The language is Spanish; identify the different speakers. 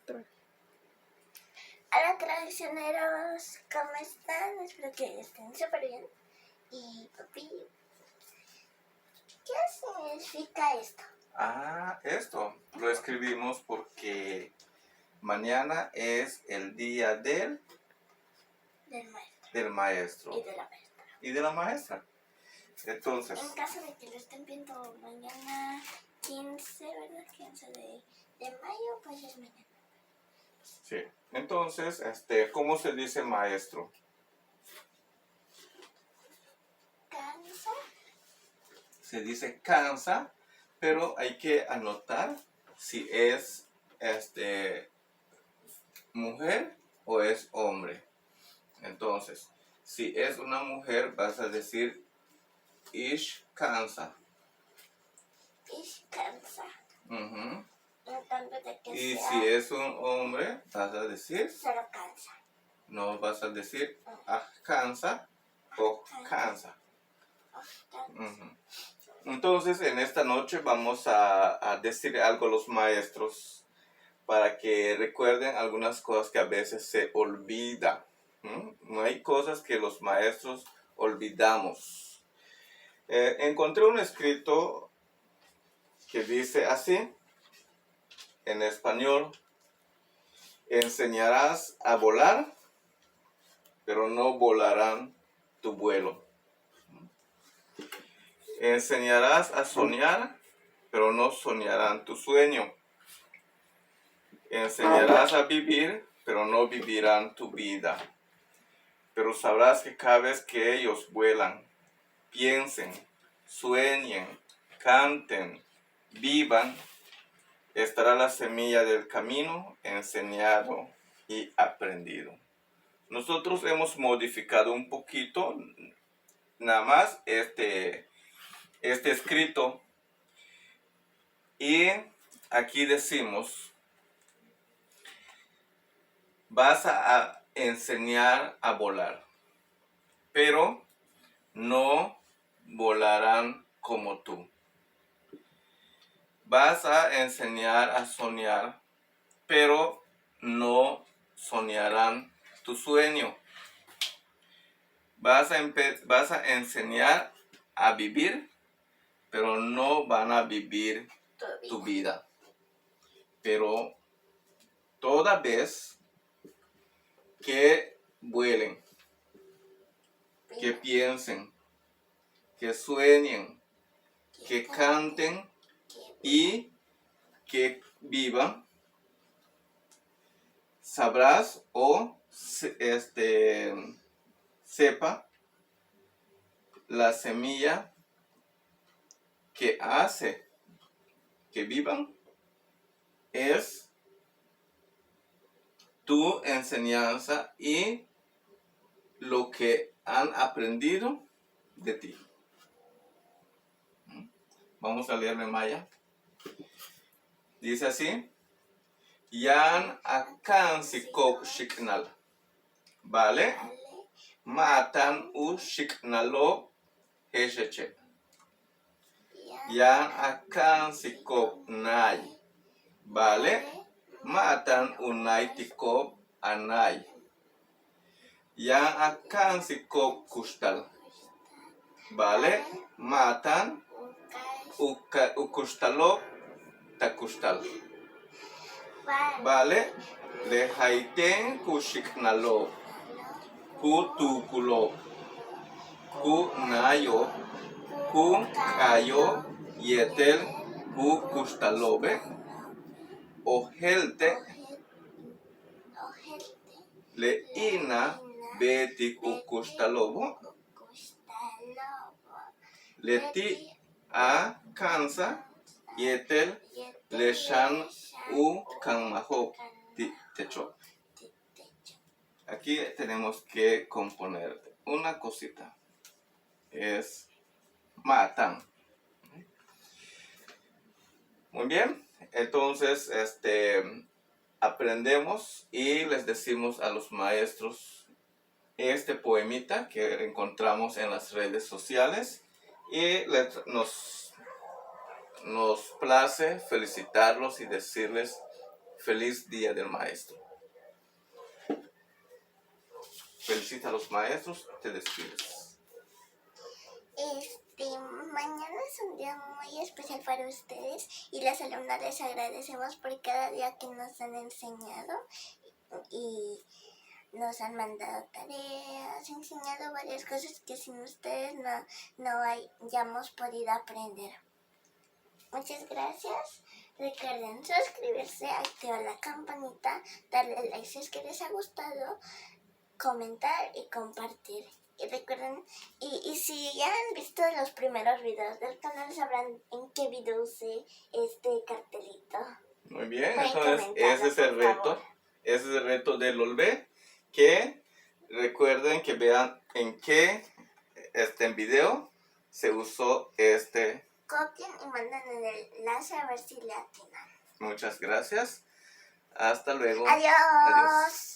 Speaker 1: maestro.
Speaker 2: Hola traicioneros, ¿cómo están? Espero que estén súper bien. Y papi, ¿qué significa esto?
Speaker 3: Esto lo escribimos porque mañana es el día del maestro
Speaker 2: Y de la maestra.
Speaker 3: y de la maestra. Entonces,
Speaker 2: En caso de que lo estén viendo mañana 15, ¿verdad? 15 de mayo, pues es mañana.
Speaker 3: sí. Entonces, ¿cómo se dice maestro?
Speaker 2: ¿Cansa?
Speaker 3: Se dice cansa, pero hay que anotar si es mujer o es hombre. Entonces, si es una mujer, vas a decir ich cansa.
Speaker 2: Ich cansa.
Speaker 3: Uh-huh.
Speaker 2: En tanto de que
Speaker 3: Y
Speaker 2: sea
Speaker 3: si es un hombre, vas a decir,
Speaker 2: solo cansa.
Speaker 3: no vas a decir cansa o cansa. Uh-huh. Entonces, en esta noche vamos a decir algo a los maestros para que recuerden algunas cosas que a veces se olvidan. No hay cosas que los maestros olvidamos. Encontré un escrito que dice así, en español: enseñarás a volar, pero no volarán tu vuelo. Enseñarás a soñar, pero no soñarán tu sueño. Enseñarás a vivir, pero no vivirán tu vida. Pero sabrás que cada vez que ellos vuelan, piensen, sueñen, canten, vivan, estará la semilla del camino enseñado y aprendido. Nosotros hemos modificado un poquito, nada más, este escrito. Y aquí decimos, vas a enseñar a volar, pero no volarán como tú. Vas a enseñar a soñar, pero no soñarán tu sueño. Vas a enseñar a vivir, pero no van a vivir tu vida. Pero toda vez que vuelen, que piensen, que sueñen, que canten y que vivan, sabrás o sepa la semilla que hace que vivan es tu enseñanza y lo que han aprendido de ti. Vamos a leerlo en maya. Dice así: Yan akan si kok shiknal. Vale? Matan u shiknalo hesheche. Yan akan si kok nay. Vale? Matan unay tikop anay. Yan akan si kok kustal. Vale? Matan ukustalok takustal. Vale? Lehaiten kushiknalo. Ku tukulo. Ku nayo. Ku kayo. Yetel ku kustalobe. Ojelte le ina beti kustalobo. Leti a kansa yetel le shan u kanmaho techo. Aquí tenemos que componer una cosita. Es matan. Muy bien. Entonces, aprendemos y les decimos a los maestros este poemita que encontramos en las redes sociales y nos place felicitarlos y decirles Feliz Día del Maestro. Felicita a los maestros, te despides.
Speaker 2: Mañana es un día muy especial para ustedes y las alumnas les agradecemos por cada día que nos han enseñado y nos han mandado tareas, enseñado varias cosas que sin ustedes no hayamos podido aprender. Muchas gracias. Recuerden suscribirse, activar la campanita, darle like si es que les ha gustado, comentar y compartir. Y recuerden, y si ya han visto los primeros videos del canal, sabrán en qué video usé este cartelito.
Speaker 3: Muy bien,
Speaker 2: Pueden
Speaker 3: entonces
Speaker 2: comentarlo,
Speaker 3: ese es el
Speaker 2: por
Speaker 3: reto.
Speaker 2: favor.
Speaker 3: Ese es el reto del Olvé. Que recuerden que vean en qué video se usó
Speaker 2: Copien y manden el enlace a ver si le atinan.
Speaker 3: Muchas gracias. Hasta luego.
Speaker 2: Adiós.
Speaker 3: Adiós.